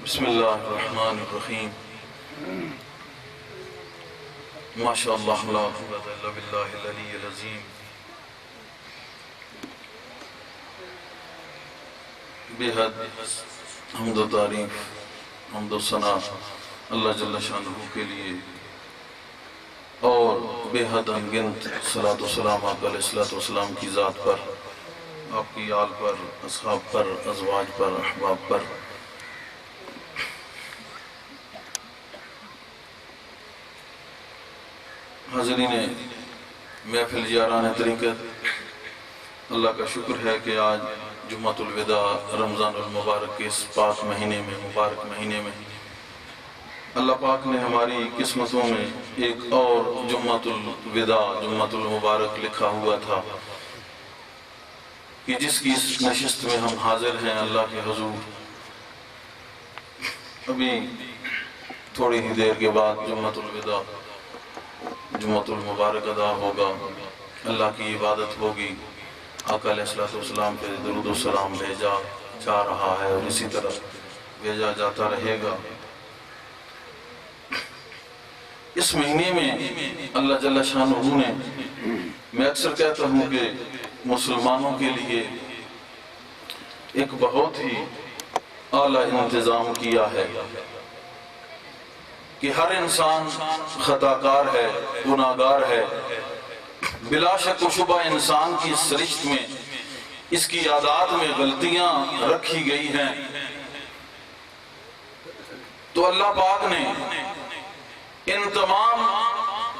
بسم اللہ الرحمن الرحیم ماشاءاللہ لا قوة الا باللہ العلی العظیم بے حد حمد و تعریف حمد و ثنا اللہ جل شانہ کے لیے اور بے حد انگنت صلاۃ و سلام آپ علیہ الصلوۃ والسلام کی ذات پر، آپ کی آل پر، اصحاب پر، ازواج پر، احباب پر۔ حاضرین محفل یاران طریقت، اللہ کا شکر ہے کہ آج جمعۃ الوداع رمضان المبارک کے اس پاک مہینے میں، مبارک مہینے میں اللہ پاک نے ہماری قسمتوں میں ایک اور جمعۃ الوداع، جمعۃ المبارک لکھا ہوا تھا کہ جس کی اس نشست میں ہم حاضر ہیں اللہ کے حضور۔ ابھی تھوڑی ہی دیر کے بعد جمعۃ الوداع، جمعۃ المبارک ادا ہوگا، اللہ کی عبادت ہوگی، آقا علیہ السلام پہ درود و سلام بھیجا جا رہا ہے اور اسی طرح بھیجا جاتا رہے گا۔ اس مہینے میں اللہ جل شانہ نے، میں اکثر کہتا ہوں کہ مسلمانوں کے لیے ایک بہت ہی اعلیٰ انتظام کیا ہے کہ ہر انسان خطاکار ہے، گناہگار ہے، بلا شک و شبہ انسان کی سرشت میں، اس کی عادات میں غلطیاں رکھی گئی ہیں۔ تو اللہ پاک نے ان تمام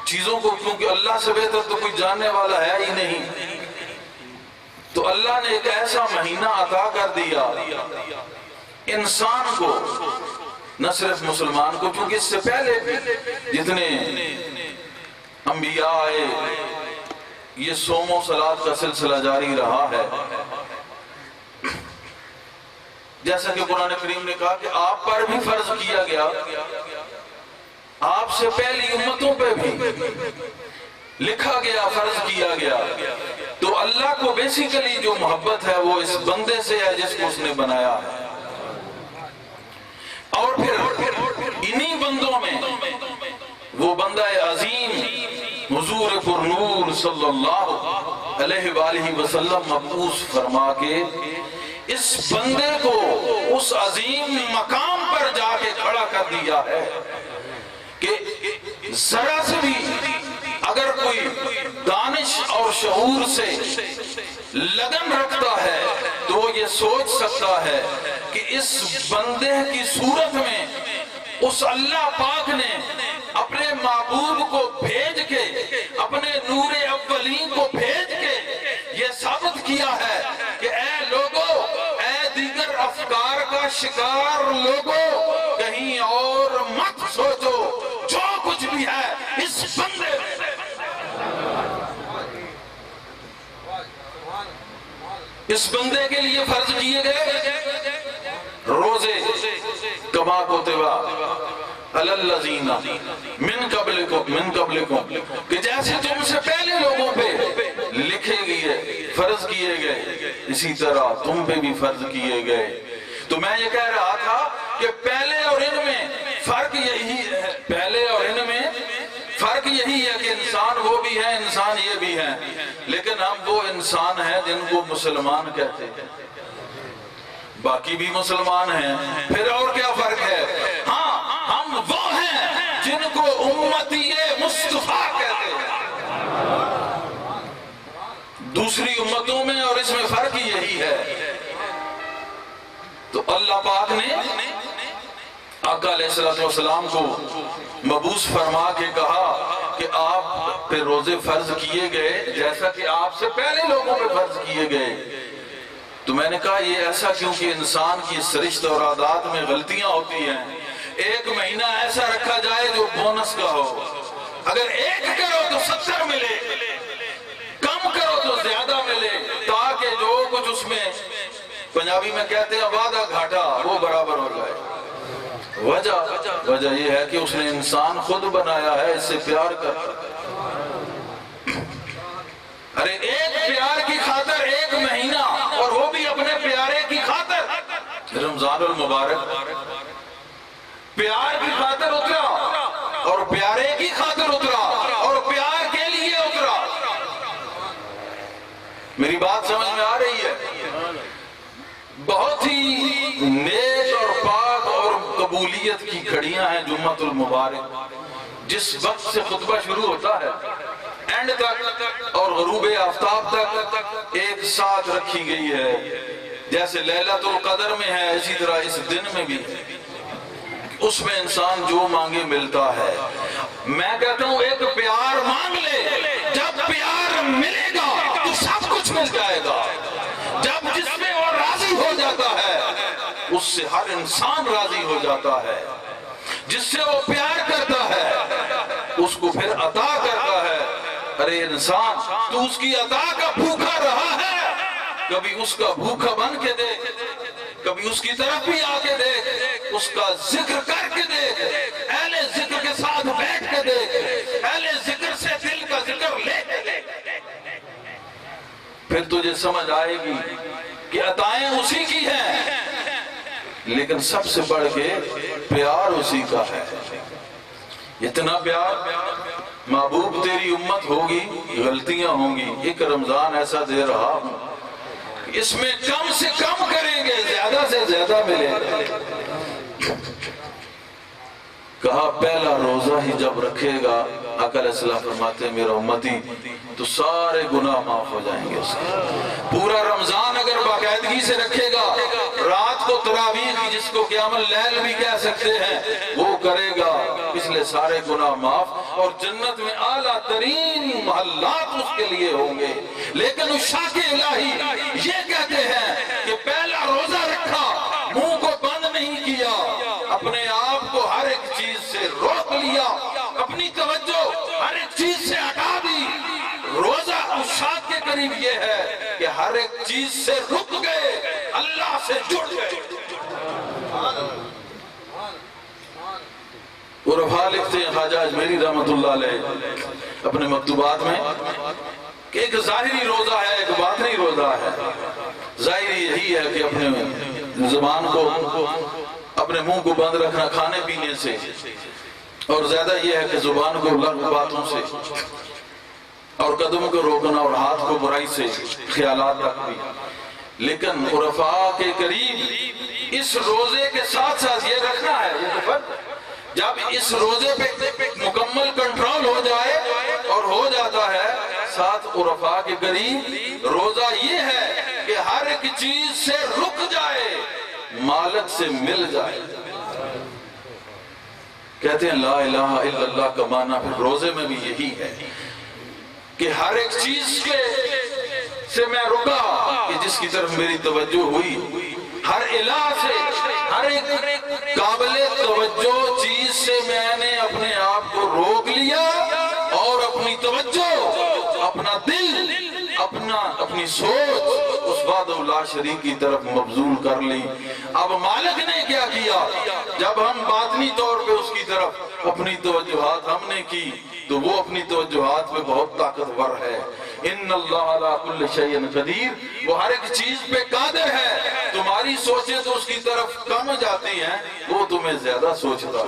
چیزوں کو، کیونکہ اللہ سے بہتر تو کوئی جاننے والا ہے ہی نہیں، تو اللہ نے ایک ایسا مہینہ عطا کر دیا انسان کو، نہ صرف مسلمان کو، کیونکہ اس سے پہلے بھی جتنے انبیاء آئے یہ صوم و صلاۃ کا سلسلہ جاری رہا ہے۔ جیسا کہ قرآن کریم نے کہا کہ آپ پر بھی فرض کیا گیا، آپ سے پہلی امتوں پہ بھی لکھا گیا، فرض کیا گیا۔ تو اللہ کو بیسیکلی جو محبت ہے وہ اس بندے سے ہے جس کو اس نے بنایا ہے، اور پھر انہی بندوں میں وہ بندہ عظیم حضور پر نور صلی اللہ علیہ وآلہ وسلم مبعوث فرما کے اس بندے کو اس عظیم مقام پر جا کے کھڑا کر دیا ہے کہ ذرا سے بھی اگر کوئی دانش اور شعور سے لگن رکھتا ہے تو وہ یہ سوچ سکتا ہے کہ اس بندے کی صورت میں اس اللہ پاک نے اپنے محبوب کو بھیج کے، اپنے نور اولین کو بھیج کے یہ ثابت کیا ہے کہ اے لوگو، اے دیگر افکار کا شکار لوگو، کہیں اور مت سوچو، جو کچھ بھی ہے اس بندے میں۔ اس بندے کے لیے فرض کیے گئے روزے کما کوتبا علی الذین من قبلکم، کہ جیسے تم سے پہلے لوگوں پہ لکھے گئے، فرض کیے گئے، اسی طرح تم پہ بھی فرض کیے گئے۔ تو میں یہ کہہ رہا تھا کہ پہلے اور ان میں فرق یہی ہے، پہلے اور ان میں فرق یہی ہے کہ انسان وہ بھی ہے، انسان یہ بھی ہے، لیکن ہم وہ انسان ہیں جن کو مسلمان کہتے ہیں، باقی بھی مسلمان ہیں، پھر اور کیا فرق ہے؟ ہاں، ہم وہ ہیں جن کو امتی مصطفیٰ کہتے ہیں، دوسری امتوں میں اور اس میں فرق یہی ہے۔ تو اللہ پاک نے آقا علیہ السلام کو مبعوث فرما کے کہا کہ آپ پہ روزے فرض کیے گئے جیسا کہ آپ سے پہلے لوگوں پہ فرض کیے گئے۔ تو میں نے کہا یہ ایسا کیونکہ انسان کی سرشت اور عادات میں غلطیاں ہوتی ہیں۔ ایک مہینہ ایسا رکھا جائے جو بونس کا ہو، اگر ایک کرو تو 70 ملے، کم کرو تو زیادہ ملے، تاکہ جو کچھ اس میں، پنجابی میں کہتے ہیں وعدہ گھاٹا، وہ برابر ہو جائے۔ وجہ یہ ہے کہ اس نے انسان خود بنایا ہے، اس سے پیار کرتا۔ ارے ایک پیار کی خاطر ایک مہینہ، اور وہ بھی اپنے پیارے کی خاطر، رمضان المبارک پیار کی خاطر اترا اور پیارے کی خاطر اترا اور پیار کے لیے اترا. میری بات سمجھ میں آ رہی ہے؟ بہت ہی نیک اور پاک اور قبولیت کی گھڑیاں ہیں جمعۃ المبارک. جس وقت سے خطبہ شروع ہوتا ہے اینڈ تک اور غروب آفتاب تک ایک ساتھ رکھی گئی ہے. جیسے لیلۃ القدر میں ہے اسی طرح اس دن میں بھی اس میں انسان جو مانگے ملتا ہے. میں کہتا ہوں ایک پیار مانگ لے, جب پیار ملے گا تو سب کچھ مل جائے گا. جب جس میں وہ راضی ہو جاتا ہے اس سے ہر انسان راضی ہو جاتا ہے. جس سے وہ پیار کرتا ہے اس کو پھر عطا کرتا ہے. ارے انسان تو اس کی عطا کا بھوکا رہا ہے, کبھی اس کا بھوکا بن کے دیکھ, کبھی اس کی طرف بھی آ کے دیکھ, اس کا ذکر کر کے دیکھ, اہل ذکر کے ساتھ بیٹھ کے دیکھ, اہل ذکر سے دل کا ذکر لے کے دیکھ, پھر تجھے سمجھ آئے گی کہ عطائیں اسی کی ہیں لیکن سب سے بڑھ کے پیار اسی کا ہے. اتنا پیار محبوب تیری امت ہوگی, غلطیاں ہوں گی, ایک رمضان ایسا دے رہا ہوں اس میں کم سے کم کریں گے, زیادہ سے زیادہ ملے گا. کہا پہلا روزہ ہی جب رکھے گا, آقا علیہ السلام فرماتے ہیں میرا امتی تو سارے گناہ معاف ہو جائیں گے اس کے. پورا رمضان اگر باقاعدگی سے رکھے گا, رات کو تراویح جس کو قیام اللیل بھی کہہ سکتے ہیں وہ کرے گا, پچھلے سارے گناہ معاف, اور جنت میں اعلیٰ ترین محلات اس کے لیے ہوں گے. لیکن اشاق الہی یہ کہتے ہیں کہ پہلا روزہ رکھا, منہ کو بند نہیں کیا, اپنے آپ کو ہر ایک چیز سے روک لیا, اپنی توجہ ہر ایک چیز سے ہٹا دی. روزہ اشاق کے قریب یہ ہے کہ ہر ایک چیز سے رک گئے, اللہ سے جڑ گئے. عرفا لکھتے ہیں خواجہ اجمیری رحمت اللہ علیہ اپنے مکتوبات میں کہ ایک ظاہری روزہ ہے, ایک باطنی روزہ ہے. ظاہری یہی ہے کہ اپنے زبان کو, اپنے منہ کو بند رکھنا کھانے پینے سے, اور زیادہ یہ ہے کہ زبان کو لغو باتوں سے, اور قدموں کو روکنا, اور ہاتھ کو برائی سے, خیالات تک بھی. لیکن عرفاء کے قریب اس روزے کے ساتھ ساتھ یہ رکھنا ہے, یہ تو فرق. جب اس روزے پہ مکمل کنٹرول ہو جائے اور ہو جاتا ہے, ساتھ عرفاء کے قریب روزہ یہ ہے کہ ہر ایک چیز سے رک جائے, مالک سے مل جائے. کہتے ہیں لا الہ الا اللہ کا معنی پھر روزے میں بھی یہی ہے کہ ہر ایک چیز سے میں رکا کہ جس کی طرف میری توجہ ہوئی, ہر الہ سے, ہر ایک قابل توجہ چیز سے میں نے اپنے آپ کو روک لیا اور اپنی توجہ, اپنا دل, اپنی سوچ اس وحدہ لا شریک کی طرف مبذول کر لی. اب مالک نے کیا کیا, جب ہم باطنی طور پہ اس کی طرف اپنی توجہات ہم نے کی تو وہ اپنی توجہات پہ بہت طاقتور ہے. ان اللہ علی کل شیء قدیر, وہ ہر ایک چیز پہ قادر ہے. تمہاری سوچیں تو اس کی طرف کم جاتی ہیں, وہ تمہیں زیادہ سوچتا ہے.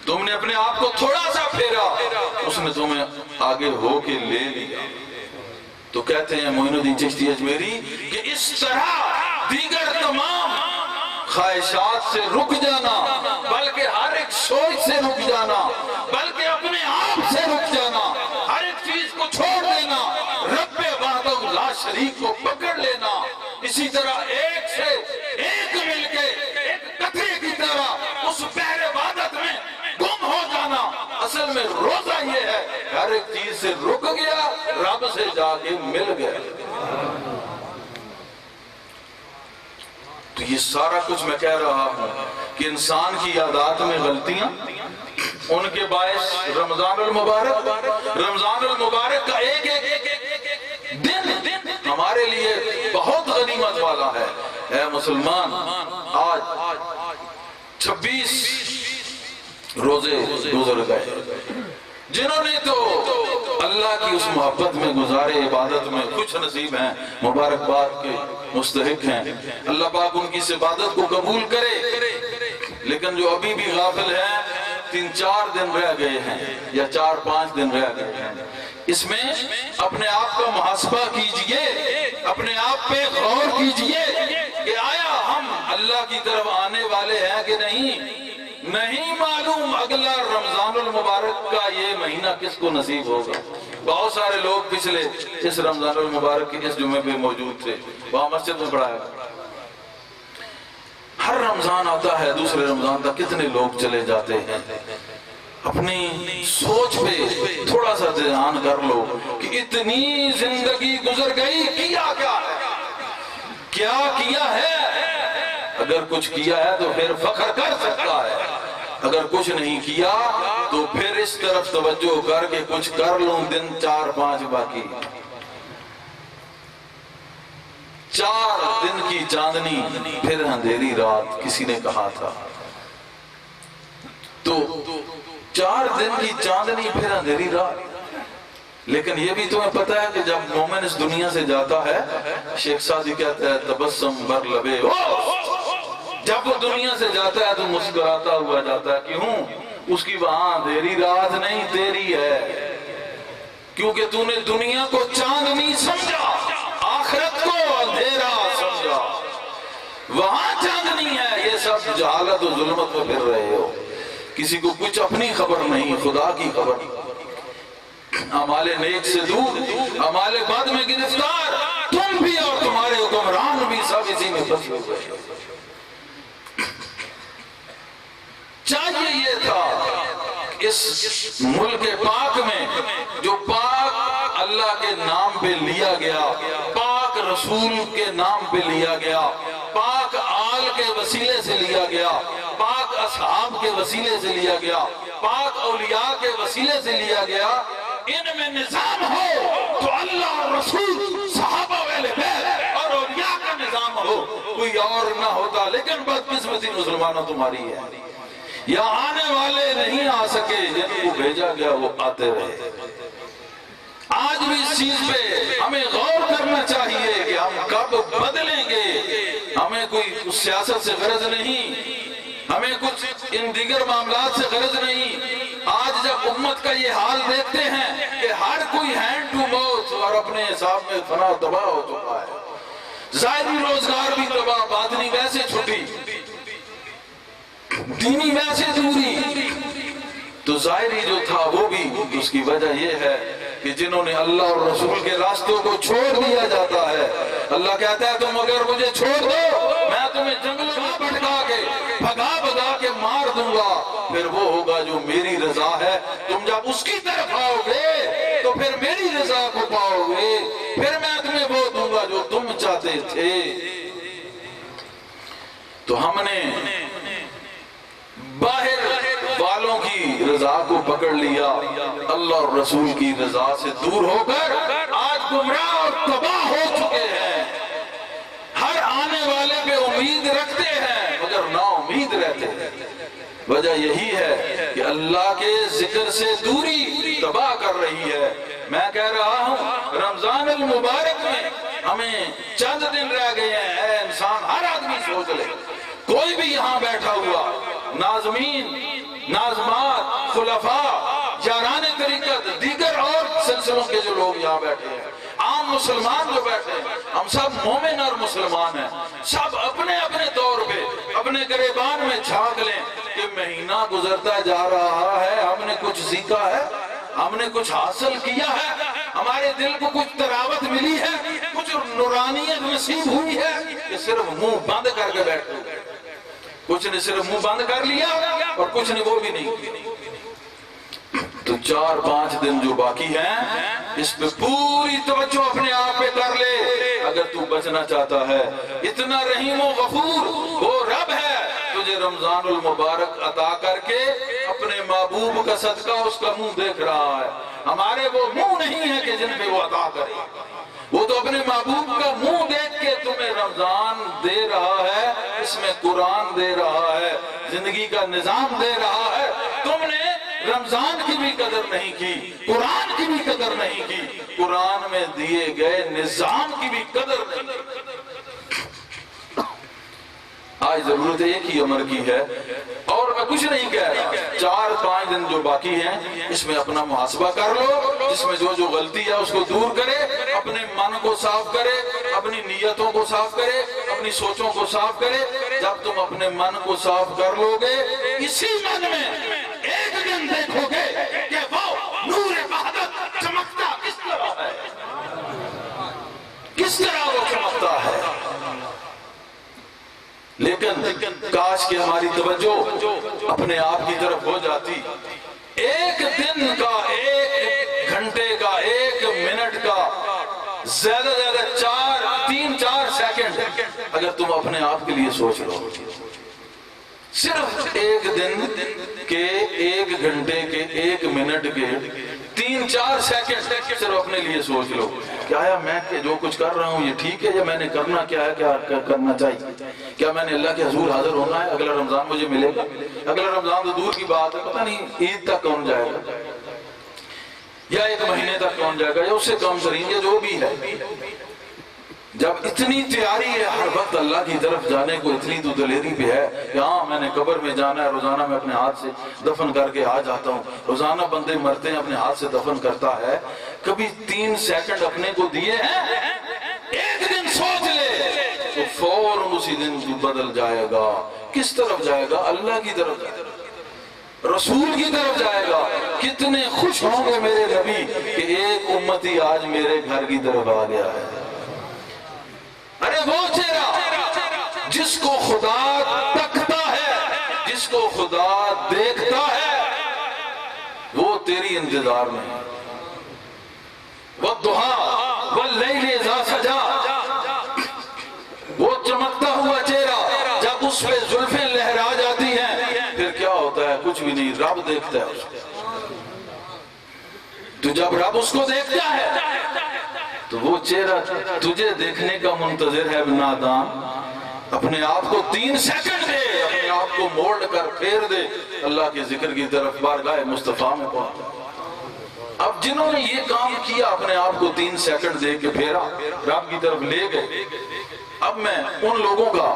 تم نے اپنے آپ کو تھوڑا سا پھیرا, اس نے تمہیں آگے ہو کے لے لیا. تو کہتے ہیں معین الدین چشتی اجمیری کہ اس طرح دیگر تمام خواہشات سے رک جانا, بلکہ ہر ایک سوچ سے رک جانا, بلکہ اپنے آپ سے رک جانا, ہر ایک چیز کو چھوڑ دینا, رب وحدہ لا شریک کو پکڑ لینا. اسی طرح ایک سے ایک مل کے ایک قطرے کی طرح اس بحر عبادت میں گم ہو جانا. اصل میں روزہ یہ ہے ہر ایک چیز سے رک گیا, رب سے جا کے مل گیا. تو یہ سارا کچھ میں کہہ رہا ہوں کہ انسان کی عادات میں غلطیاں, ان کے باعث رمضان المبارک کا ایک دن ہمارے لیے بہت غنیمت والا ہے. اے مسلمان, آج 26 روزے گزر گئے. جنہوں نے تو اللہ کی اس محبت میں گزارے, عبادت میں خوش نصیب ہیں, مبارکباد کے مستحق ہیں. اللہ پاک ان کی اس عبادت کو قبول کرے. لیکن جو ابھی بھی غافل ہیں 3-4 دن رہ گئے ہیں یا 4-5 دن رہ گئے ہیں، اس میں اپنے آپ کا محاسبہ کیجئے، اپنے آپ پہ غور کیجئے کہ آیا ہم اللہ کی طرف آنے والے ہیں کہ نہیں معلوم اگلا رمضان المبارک کا یہ مہینہ کس کو نصیب ہوگا۔ بہت سارے لوگ پچھلے اس رمضان المبارک کے اس جمعے پہ موجود تھے، وہاں مسجد میں پڑھایا۔ ہر رمضان آتا ہے دوسرے رمضان تک کتنے لوگ چلے جاتے ہیں۔ اپنی سوچ پہ تھوڑا سا دھیان کر لو کہ اتنی زندگی گزر گئی، کیا کیا ہے؟ اگر کچھ کیا ہے تو پھر فخر کر سکتا ہے، اگر کچھ نہیں کیا تو پھر اس طرف توجہ کر کے کچھ کر لوں۔ دن 4-5 باقی، 4 دن کی چاندنی پھر اندھیری رات، کسی نے کہا تھا۔ تو 4 دن کی چاندنی پھر اندھیری رات، لیکن یہ بھی تمہیں پتہ ہے کہ جب مومن اس دنیا سے جاتا ہے، شیخ سعدی کہتا ہے تبسم بر لبے، جب وہ دنیا سے جاتا ہے تو مسکراتا ہوا جاتا ہے۔ کیوں؟ اس کی وہاں اندھیری رات نہیں، تیری ہے، کیونکہ تو نے دنیا کو چاندنی سمجھا، آخرت کو اندھیرا سمجھا۔ وہاں چاندنی ہے، یہ سب جہالت و ظلمت میں پھر رہے ہو، کسی کو کچھ اپنی خبر نہیں، خدا کی خبر۔ اعمال نیک سے دور، اعمال بد میں گرفتار، تم بھی اور تمہارے حکمران بھی سب اسی میں پھنسے ہوئے۔ چاہیے یہ تھا اس ملک پاک میں جو پاک اللہ کے نام پہ لیا گیا، پاک رسول کے نام پہ لیا گیا، پاک آل کے وسیلے سے لیا گیا، پاک اصحاب کے وسیلے سے لیا گیا، پاک اولیاء کے وسیلے سے لیا گیا، ان میں نظام ہو تو اللہ اور رسول، صحابہ اہل بیت اور اولیاء کا نظام ہو، کوئی اور نہ ہوتا۔ لیکن بدقسمتی مسلمانوں تمہاری ہے، یا آنے والے نہیں آ سکے، جن کو بھیجا گیا وہ آتے رہے۔ آج بھی اس چیز پہ ہمیں غور کرنا چاہیے کہ ہم کب بدلیں گے۔ ہمیں کوئی سیاست سے غرض نہیں، ہمیں کچھ ان دیگر معاملات سے غرض نہیں۔ آج جب امت کا یہ حال دیکھتے ہیں کہ ہر کوئی ہینڈ ٹو ماؤتھ اور اپنے حساب میں فنا تباہ ہو چکا ہے، ظاہری روزگار بھی تباہ، باطنی ویسے چھٹی، دینی ویسے دوری، تو ظاہری جو تھا وہ بھی۔ اس کی وجہ یہ ہے کہ جنہوں نے اللہ اور رسول کے راستوں کو چھوڑ دیا جاتا ہے، اللہ کہتا ہے تم اگر مجھے چھوڑ دو میں تمہیں جنگلوں میں بھٹکا کے بھگا کے مار دوں گا، پھر وہ ہوگا جو میری رضا ہے۔ تم جب اس کی طرف آؤ گے تو پھر میری رضا کو پاؤ گے، پھر میں تمہیں وہ دوں گا جو تم چاہتے تھے۔ تو ہم نے باہر والوں کی رضا کو پکڑ لیا، اللہ اور رسول کی رضا سے دور ہو کر آج گمراہ اور تباہ ہو چکے ہیں۔ ہر آنے والے پہ امید رکھتے ہیں مگر نا امید رہتے ہیں۔ وجہ یہی ہے کہ اللہ کے ذکر سے دوری تباہ کر رہی ہے۔ میں کہہ رہا ہوں رمضان المبارک میں ہمیں چند دن رہ گئے ہیں، اے انسان ہر آدمی سوچ لے، کوئی بھی یہاں بیٹھا ہوا، ناظمین، ناظمات، خلفاء، یاران طریقت، دیگر اور سلسلوں کے جو لوگ یہاں بیٹھے ہیں، عام مسلمان جو بیٹھے ہیں، ہم سب مومن اور مسلمان ہیں۔ سب اپنے اپنے طور پہ اپنے گریبان میں جھانک لیں کہ مہینہ گزرتا جا رہا ہے، ہم نے کچھ سیکھا ہے، ہم نے کچھ حاصل کیا ہے، ہمارے دل کو کچھ تراوت ملی ہے، کچھ نورانیت نصیب ہوئی ہے، کہ صرف منہ بند کر کے بیٹھے ہوئے۔ کچھ نے صرف منہ بند کر لیا اور کچھ نے وہ بھی نہیں۔ تو 4-5 دن جو باقی ہیں اس پہ پوری توجہ اپنے آپ پہ کر لے اگر تو بچنا چاہتا ہے۔ اتنا رحیم و غفور وہ رب ہے تجھے رمضان المبارک عطا کر کے اپنے محبوب کا صدقہ اس کا منہ دیکھ رہا ہے۔ ہمارے وہ منہ نہیں ہے کہ جن پہ وہ عطا کرے، وہ تو اپنے محبوب کا منہ دیکھ کے تمہیں رمضان دے رہا ہے، اس میں قرآن دے رہا ہے، زندگی کا نظام دے رہا ہے۔ تم نے رمضان کی بھی قدر نہیں کی، قرآن کی بھی قدر نہیں کی، قرآن میں دیے گئے نظام کی بھی قدر نہیں کی۔ آج ضرورت ایک ہی عمر کی ہے، اور میں کچھ نہیں کہہ رہا، 4-5 دن جو باقی ہیں اس میں اپنا محاسبہ کر لو، اس میں جو غلطی ہے اس کو دور کرے، اپنے من کو صاف کرے، اپنی نیتوں کو صاف کرے، اپنی سوچوں کو صاف کرے۔ جب تم اپنے من کو صاف کر لو گے، اسی من میں ایک دن دیکھو گے کہ وہ نور وحدت چمکتا کس طرح ہے، کس طرح وہ چمکتا ہے۔ لیکن کاش کہ ہماری توجہ اپنے آپ کی طرف ہو جاتی، ایک دن کا، ایک گھنٹے کا، ایک منٹ کا، زیادہ زیادہ 3-4 سیکنڈ اگر تم اپنے آپ کے لیے سوچ لو، صرف ایک دن کے، ایک گھنٹے کے، ایک منٹ کے 3-4 سیکنڈ صرف اپنے لیے سوچ لو کہ آیا میں جو کچھ کر رہا ہوں یہ ٹھیک ہے، یا میں نے کرنا کیا ہے، کیا کرنا چاہیے، کیا میں نے اللہ کے حضور حاضر ہونا ہے، اگلا رمضان مجھے ملے گا، اگلا رمضان تو دور کی بات ہے، پتہ نہیں عید تک کون جائے گا، یا 1 مہینے تک کون جائے گا، یا اس سے کم ترین، یا جو بھی ہے۔ جب اتنی تیاری ہے ہر وقت اللہ کی طرف جانے کو، اتنی تو دلیری بھی ہے کہ ہاں میں نے قبر میں جانا ہے، روزانہ میں اپنے ہاتھ سے دفن کر کے آ جاتا ہوں، روزانہ بندے مرتے ہیں اپنے ہاتھ سے دفن کرتا ہے، کبھی 3 سیکنڈ اپنے کو دیے ہیں، ایک دن سوچ لے تو فوراً اسی دن تو بدل جائے گا۔ کس طرف جائے گا؟ اللہ کی طرف جائے گا، رسول کی طرف جائے گا۔ کتنے خوش ہوں گے میرے نبی کہ ایک امتی آج میرے گھر کی طرف آ گیا ہے۔ ارے وہ چہرہ جس کو خدا تکتا ہے، جس کو خدا دیکھتا ہے، وہ تیری انتظار میں ہے۔ وَالضُّحَىٰ وَاللَّيْلِ إِذَا سَجَىٰ، وہ چمکتا ہوا چہرہ جب اس پہ زلفیں لہرا جاتی ہیں، پھر کیا ہوتا ہے؟ کچھ بھی نہیں، رب دیکھتا ہے اس کو۔ تو جب رب اس کو دیکھتا ہے تو وہ چہرہ تجھے دیکھنے کا منتظر ہے نادان، اپنے آپ کو 3 سیکنڈ دے، اپنے آپ کو موڑ کر پھیر دے اللہ کے ذکر کی طرف، بارگاہ مصطفیٰ میں پہنچ۔ اب جنہوں نے یہ کام کیا، اپنے آپ کو 3 سیکنڈ دے کے پھیرا، رب کی طرف لے گئے، اب میں ان لوگوں کا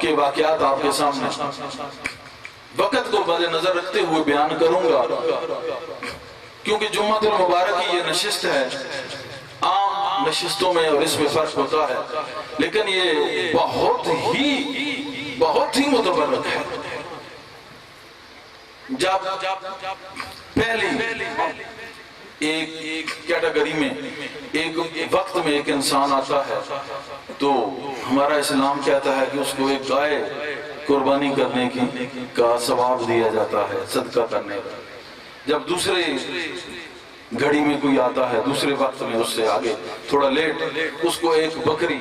کے واقعات آپ کے سامنے وقت کو مد نظر رکھتے ہوئے بیان کروں گا، کیونکہ جمعۃ المبارک کی یہ نشست ہے، عام نشستوں میں اور اس میں فرق ہوتا ہے، لیکن یہ بہت ہی متبرک ہے۔ جب پہلی ایک کیٹیگری میں، ایک وقت میں ایک انسان آتا ہے تو ہمارا اسلام کہتا ہے کہ اس کو ایک گائے قربانی کرنے کا ثواب دیا جاتا ہے، صدقہ کرنے کا۔ جب دوسرے گھڑی میں کوئی آتا ہے، دوسرے وقت میں اس سے آگے تھوڑا لیٹ، اس کو ایک بکری،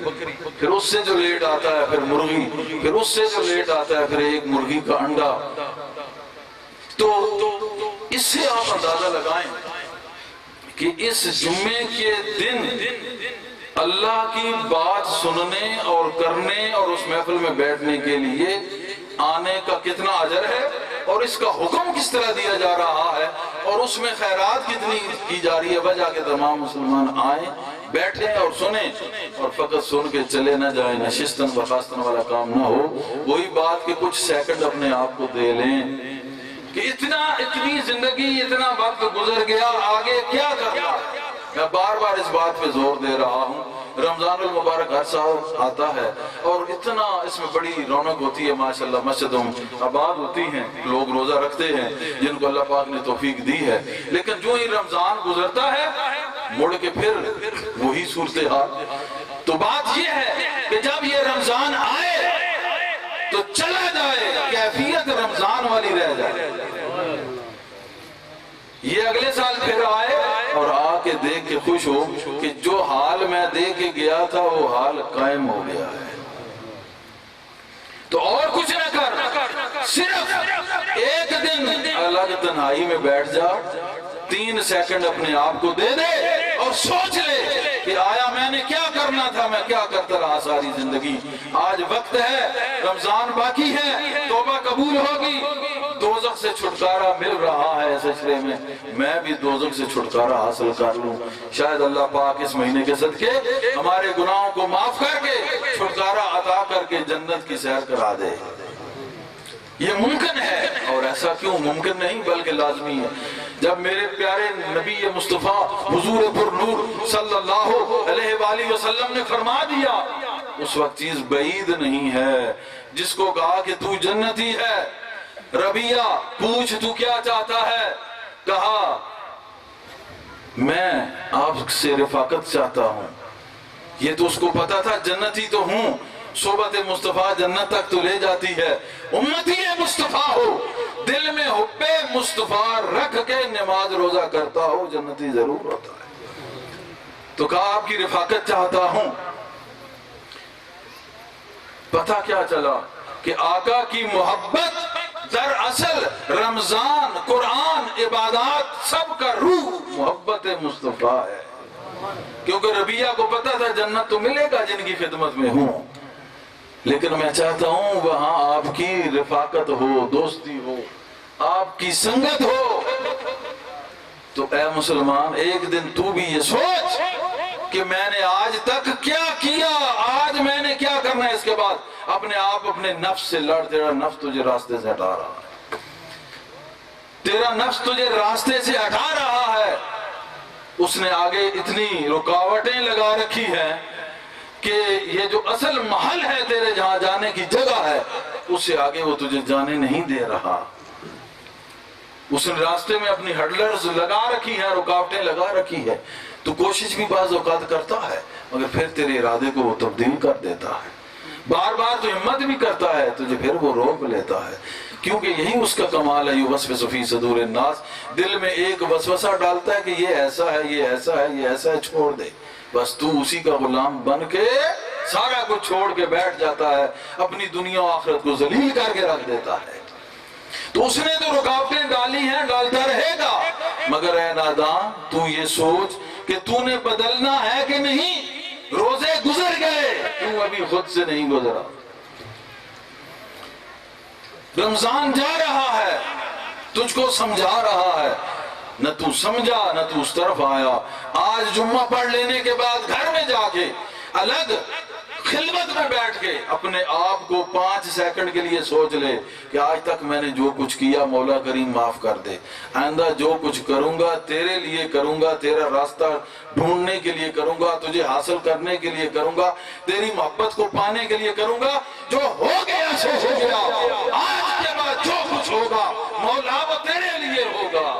پھر اس سے جو لیٹ آتا ہے پھر مرغی، پھر اس سے جو لیٹ آتا ہے پھر ایک مرغی کا انڈا۔ تو اس سے آپ اندازہ لگائیں کہ اس جمعے کے دن اللہ کی بات سننے اور کرنے اور اس محفل میں بیٹھنے کے لیے آنے کا کتنا اجر ہے، اور اس کا حکم کس طرح دیا جا رہا ہے، اور اس میں خیرات کتنی کی جا رہی ہے۔ وجہ کہ تمام مسلمان آئیں، بیٹھیں اور سنیں، اور فقط سن کے چلے نہ جائیں، نشستن بخاستن والا کام نہ ہو۔ وہی بات کہ کچھ سیکنڈ اپنے آپ کو دے لیں کہ اتنی زندگی، اتنا وقت گزر گیا، آگے کیا کرنا۔ میں بار بار اس بات پہ زور دے رہا ہوں، رمضان المبارک ہر سال آتا ہے اور اتنا اس میں بڑی رونق ہوتی ہے، ماشاءاللہ مسجدوں آباد ہوتی ہیں، لوگ روزہ رکھتے ہیں جن کو اللہ پاک نے توفیق دی ہے، لیکن جو ہی رمضان گزرتا ہے مڑ کے پھر وہی صورتحال۔ تو بات یہ ہے کہ جب یہ رمضان آئے تو چلا جائے، کیفیت رمضان والی رہ جائے، یہ اگلے سال پھر آئے اور آ کے دیکھ کے خوش ہو کہ جو حال میں دے کے گیا تھا وہ حال قائم ہو گیا ہے۔ تو اور کچھ نہ کر، صرف ایک دن الگ تنہائی میں بیٹھ جا، 3 سیکنڈ اپنے آپ کو دے دے اور سوچ لے کہ آیا میں نے کیا کرنا تھا، میں کیا کرتا رہا ساری زندگی۔ آج وقت ہے، رمضان باقی ہے، توبہ قبول ہوگی، دوزخ سے چھٹکارا مل رہا ہے اس اشرے میں بھی دوزخ سے چھٹکارا حاصل کر لوں. شاید اللہ پاک اس مہینے کے صدقے ہمارے گناہوں کو معاف کر کے چھٹکارا عطا کر کے جنت کی سیر کرا دے. یہ ممکن ہے، اور ایسا کیوں ممکن نہیں بلکہ لازمی ہے. جب میرے پیارے نبی مصطفیٰ حضور پر نور صلی اللہ علیہ وآلہ وسلم نے فرما دیا، اس وقت چیز بعید نہیں ہے. جس کو کہا کہ تو جنتی ہے، ربیہ پوچھ تو کیا چاہتا ہے، کہا میں آپ سے رفاقت چاہتا ہوں. یہ تو اس کو پتا تھا جنتی تو ہوں، صحبت مصطفیٰ جنت تک تو لے جاتی ہے. امتی مصطفیٰ ہو، دل میں حب مصطفیٰ رکھ کے نماز روزہ کرتا ہو، جنتی ضرور ہوتا ہے. تو کہا آپ کی رفاقت چاہتا ہوں. پتہ کیا چلا کہ آقا کی محبت دراصل رمضان، قرآن، عبادات سب کا روح محبت مصطفیٰ ہے. کیونکہ ربیہ کو پتا تھا جنت تو ملے گا جن کی خدمت میں ہوں، لیکن میں چاہتا ہوں وہاں آپ کی رفاقت ہو، دوستی ہو، آپ کی سنگت ہو. تو اے مسلمان، ایک دن تو بھی یہ سوچ کہ میں نے آج تک کیا کیا، آج میں نے کیا کرنا ہے. اس کے بعد اپنے آپ اپنے نفس سے لڑ. تیرا نفس تجھے راستے سے ہٹا رہا ہے، تیرا نفس تجھے راستے سے ہٹا رہا ہے. اس نے آگے اتنی رکاوٹیں لگا رکھی ہیں کہ یہ جو اصل محل ہے تیرے جہاں جانے کی جگہ ہے، اس سے آگے وہ تجھے جانے نہیں دے رہا. اس نے راستے میں اپنی ہڈلرز لگا رکھی ہے، رکاوٹیں لگا رکھی ہے. تو کوشش بھی بعض اوقات کرتا ہے مگر پھر تیرے ارادے کو وہ تبدیل کر دیتا ہے. بار بار تو ہمت بھی کرتا ہے، تجھے پھر وہ روک لیتا ہے. کیونکہ یہی اس کا کمال ہے. یوسوس فی صدور الناس، دل میں ایک وسوسہ ڈالتا ہے کہ یہ ایسا ہے، یہ ایسا ہے، یہ ایسا ہے، چھوڑ دے. بس تو اسی کا غلام بن کے سارا کچھ چھوڑ کے بیٹھ جاتا ہے، اپنی دنیا و آخرت کو ذلیل کر کے رکھ دیتا ہے. تو اس نے تو رکاوٹیں ڈالی ہیں، ڈالتا رہے گا. مگر اے نادان، تو یہ سوچ کہ تو نے بدلنا ہے کہ نہیں. روزے گزر گئے، تو ابھی خود سے نہیں گزرا. رمضان جا رہا ہے، تجھ کو سمجھا رہا ہے، نہ تو سمجھا نہ تو اس طرف آیا. آج جمعہ پڑھ لینے کے بعد گھر میں جا کے الگ خلوت میں بیٹھ کے اپنے آپ کو 5 سیکنڈ کے لیے سوچ لے کہ آج تک میں نے جو کچھ کیا مولا کریم معاف کر دے. آئندہ جو کچھ کروں گا تیرے لیے کروں گا، تیرا راستہ ڈھونڈنے کے لیے کروں گا، تجھے حاصل کرنے کے لیے کروں گا، تیری محبت کو پانے کے لیے کروں گا. جو ہو گیا سو ہو گیا. آج کے بعد جو کچھ ہوگا مولا وہ تیرے لیے ہوگا،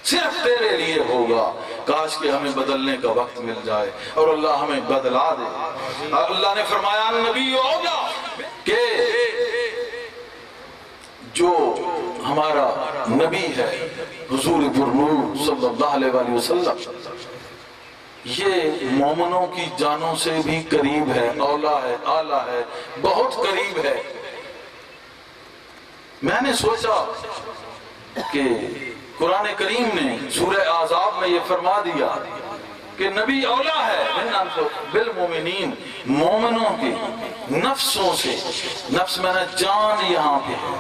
صرف تیرے لیے ہوگا. کاش کہ ہمیں بدلنے کا وقت مل جائے اور اللہ ہمیں بدلا دے. اللہ نے فرمایا نبی ہوگا کہ جو ہمارا نبی ہے حضور پر نور صلی اللہ علیہ وآلہ وسلم، یہ مومنوں کی جانوں سے بھی قریب ہے، اولا ہے، آلہ ہے، بہت قریب ہے. میں نے سوچا کہ قرآن کریم نے سورہ احزاب میں یہ فرما دیا کہ نبی اولا ہے بالمومنین، مومنوں کے نفسوں سے. نفس میں نے جان یہاں پہ ہے،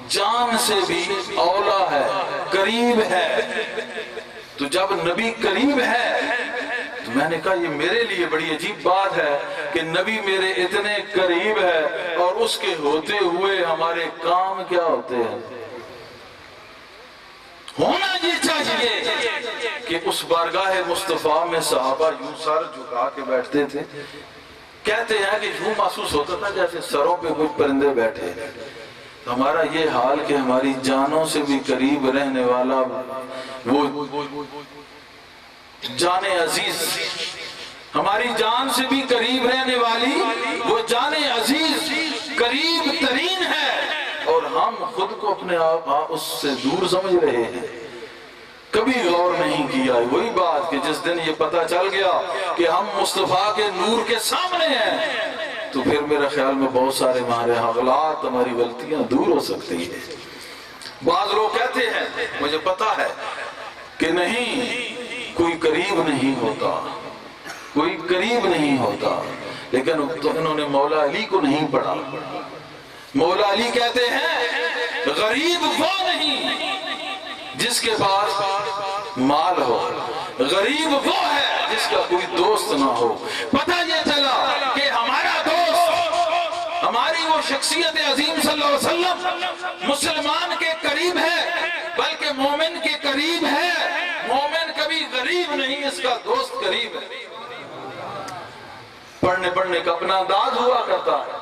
جان سے بھی اولا ہے، قریب ہے. تو جب نبی قریب ہے تو میں نے کہا یہ میرے لیے بڑی عجیب بات ہے کہ نبی میرے اتنے قریب ہے اور اس کے ہوتے ہوئے ہمارے کام کیا ہوتے ہیں. ہونا یہ چاہیے کہ اس بارگاہ مصطفیٰ میں صحابہ یوں سر جھکا کے بیٹھتے تھے. کہتے ہیں کہ یوں محسوس ہوتا تھا جیسے سروں پہ کچھ پرندے بیٹھے. ہمارا یہ حال کہ ہماری جانوں سے بھی قریب رہنے والا وہ جان عزیز، ہماری جان سے بھی قریب رہنے والی وہ جان عزیز قریب ترین ہے، اور ہم خود کو اپنے آپ اس سے دور سمجھ رہے ہیں. کبھی غور نہیں کیا. وہی بات کہ جس دن یہ پتہ چل گیا کہ ہم مصطفیٰ کے نور کے سامنے ہیں تو پھر میرے خیال میں بہت سارے ہمارے حالات، ہماری غلطیاں دور ہو سکتی ہیں. بعض لوگ کہتے ہیں مجھے پتا ہے کہ نہیں کوئی قریب نہیں ہوتا، کوئی قریب نہیں ہوتا، لیکن انہوں نے مولا علی کو نہیں پڑھا. مولا علی کہتے ہیں غریب وہ نہیں جس کے پاس مال ہو، غریب وہ ہے جس کا کوئی دوست نہ ہو۔ پتہ یہ چلا کہ ہمارا دوست، ہماری وہ شخصیت عظیم صلی اللہ علیہ وسلم مسلمان کے قریب ہے، بلکہ مومن کے قریب ہے۔ مومن کبھی غریب نہیں، اس کا دوست قریب ہے۔ پڑھنے کا اپنا انداز ہوا کرتا ہے،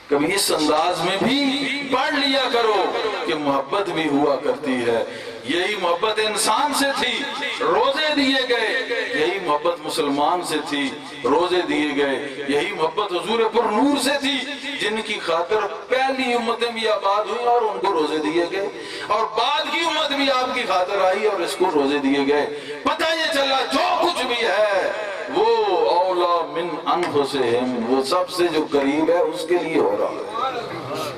کبھی اس انداز میں بھی پڑھ لیا کرو کہ محبت بھی ہوا کرتی ہے۔ یہی محبت انسان سے تھی، روزے دیے گئے، یہی محبت مسلمان سے تھی، روزے دیے گئے، یہی محبت حضور پر نور سے تھی، جن کی خاطر پہلی امتیں بھی آباد ہوئی اور ان کو روزے دیے گئے، اور بعد کی امت بھی آپ کی خاطر آئی اور اس کو روزے دیے گئے۔ پتہ یہ چلا جو کچھ بھی ہے وہ اولا من انفسہم، وہ سب سے جو قریب ہے اس کے لیے ہو رہا ہے،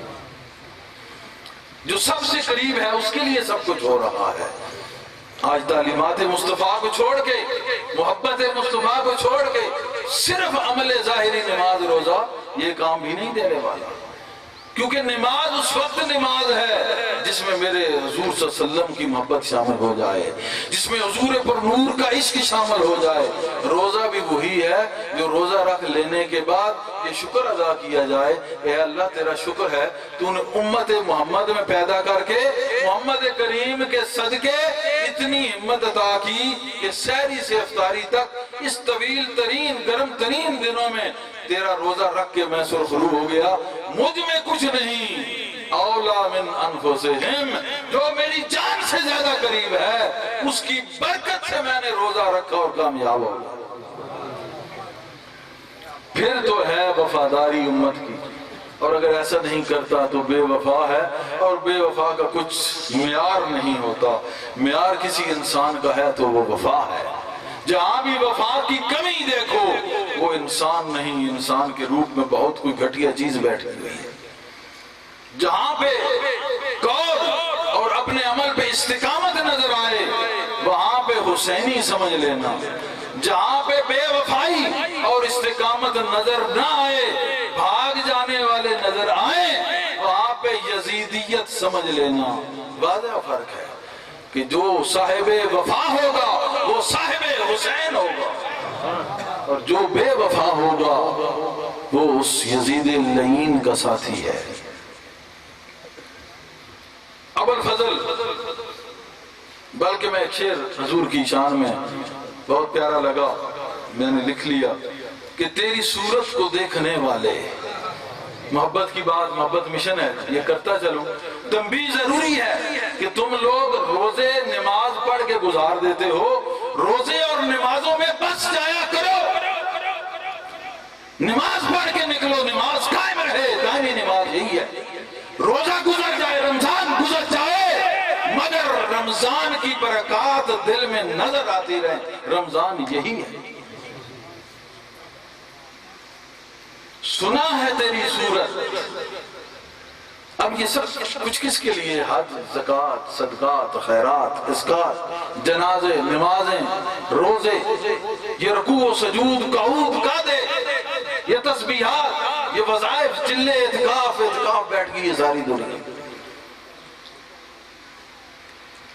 جو سب سے قریب ہے اس کے لیے سب کچھ ہو رہا ہے۔ آج تعلیمات مصطفیٰ کو چھوڑ کے، محبت مصطفیٰ کو چھوڑ کے صرف عمل ظاہری نماز روزہ یہ کام بھی نہیں دینے والا، کیونکہ نماز اس وقت نماز ہے جس میں میرے حضور صلی اللہ علیہ وسلم کی محبت شامل ہو جائے، جس میں حضور پر نور کا عشق شامل ہو جائے۔ روزہ بھی وہی ہے جو روزہ رکھ لینے کے بعد یہ شکر ادا کیا جائے، اے اللہ تیرا شکر ہے تو نے امت محمد میں پیدا کر کے محمد کریم کے صدقے اتنی ہمت عطا کی کہ سحری سے افطاری تک اس طویل ترین گرم ترین دنوں میں تیرا روزہ رکھ کے میں سرخرو ہو گیا۔ مجھ میں کچھ نہیں، اولا من انفسہم، جو میری جان سے زیادہ قریب ہے اس کی برکت سے میں نے روزہ رکھا اور کامیاب ہو گیا۔ پھر تو ہے وفاداری امت کی، اور اگر ایسا نہیں کرتا تو بے وفا ہے، اور بے وفا کا کچھ معیار نہیں ہوتا۔ معیار کسی انسان کا ہے تو وہ وفا ہے۔ جہاں بھی وفا کی کمی دیکھو وہ انسان نہیں، انسان کے روپ میں بہت کوئی گھٹیا چیز بیٹھی ہوئی ہے۔ جہاں پہ قول اور اپنے عمل پہ استقامت نظر آئے وہاں پہ حسینی سمجھ لینا، جہاں پہ بے وفائی اور استقامت نظر نہ آئے، بھاگ جانے والے نظر آئیں، وہاں پہ یزیدیت سمجھ لینا۔ واضح فرق ہے کہ جو صاحب وفا ہوگا وہ صاحب حسین ہوگا، اور جو بے وفا ہوگا وہ اس یزید اللعین کا ساتھی ہے۔ ابو الفضل، بلکہ میں ایک شعر حضور کی شان میں بہت پیارا لگا، میں نے لکھ لیا کہ تیری صورت کو دیکھنے والے، محبت کی بات، محبت مشن ہے، یہ کرتا چلوں۔ تنبیہ ضروری ہے کہ تم لوگ روزے نماز پڑھ کے گزار دیتے ہو، روزے اور نمازوں میں بس جایا کرو، نماز پڑھ کے نکلو، نماز قائم رہے، دائمی نماز یہی ہے۔ روزہ گزر جائے، رمضان گزر جائے، مگر رمضان کی برکات دل میں نظر آتی رہے، رمضان یہی ہے۔ سنا ہے تیری صورت، اب یہ سب کچھ کس کے لیے؟ حج، زکوٰۃ، صدقات، خیرات، اسکات، جنازے، نمازیں، روزے، یہ رکوع و سجود، قعود، قعدے، یہ تسبیحات، یہ وظائف، چلے، اعتکاف بیٹھ گئی یہ ساری دنیا۔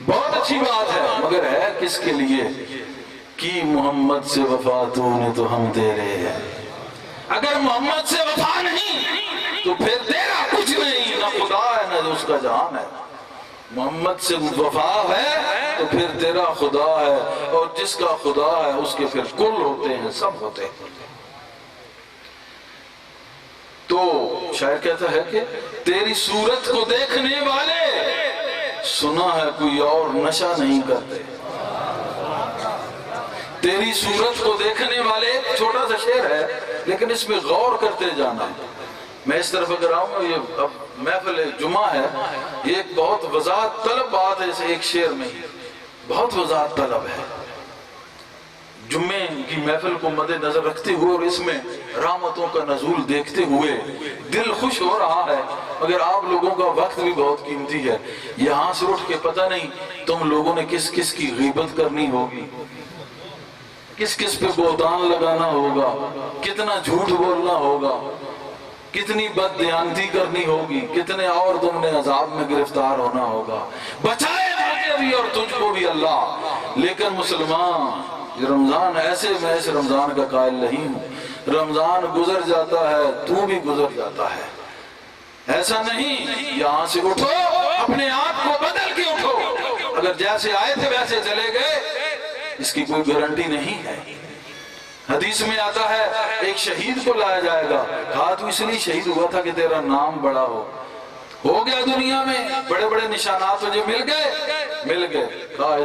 بہت اچھی بات ہے، مگر ہے کس کے لیے؟ کی محمد سے وفا تو نے تو ہم تیرے ہیں۔ اگر محمد سے وفا نہیں تو پھر تیرا کچھ نہیں، نہ خدا ہے نہ اس کا جہان ہے۔ محمد سے وفا ہے تو پھر تیرا خدا ہے، اور جس کا خدا ہے اس کے پھر کل ہوتے ہیں، سب ہوتے ہیں۔ تو شاعر کہتا ہے کہ تیری صورت کو دیکھنے والے، سنا ہے کوئی اور نشہ نہیں کرتے۔ تیری صورت کو دیکھنے والے، ایک چھوٹا سا شعر ہے لیکن اس میں غور کرتے جانا۔ میں اس طرف اگر آؤں، یہ اب محفل جمعہ ہے، یہ ایک بہت وضاحت طلب بات ہے، اسے ایک شعر میں ہی بہت وضاحت طلب ہے۔ جمعے کی محفل کو مد نظر رکھتے ہوئے اور اس میں رحمتوں کا نزول دیکھتے ہوئے دل خوش ہو رہا ہے، مگر آپ لوگوں کا وقت بھی بہت قیمتی ہے۔ یہاں سے اٹھ کے پتہ نہیں تم لوگوں نے کس کس کی غیبت کرنی ہوگی، کس کس پہ بہتان لگانا ہوگا، کتنا جھوٹ بولنا ہوگا، کتنی بد دیانتی کرنی ہوگی، کتنے اور تم نے عذاب میں گرفتار ہونا ہوگا، بچائے مجھے بھی اور تجھ کو بھی اللہ۔ لیکن مسلمان، یہ رمضان ایسے میں اس رمضان کا قائل نہیں ہوں، رمضان گزر جاتا ہے تو بھی گزر جاتا ہے، ایسا نہیں۔ یہاں سے اٹھو، اپنے آپ کو بدل کے اٹھو، اگر جیسے آئے تھے ویسے چلے گئے اس کی کوئی گارنٹی نہیں ہے۔ حدیث میں آتا ہے ایک شہید کو لایا جائے گا، کہا تو اس لیے شہید ہوا تھا کہ تیرا نام بڑا ہو گیا دنیا میں، بڑے بڑے نشانات تجھے مل گئے، کہا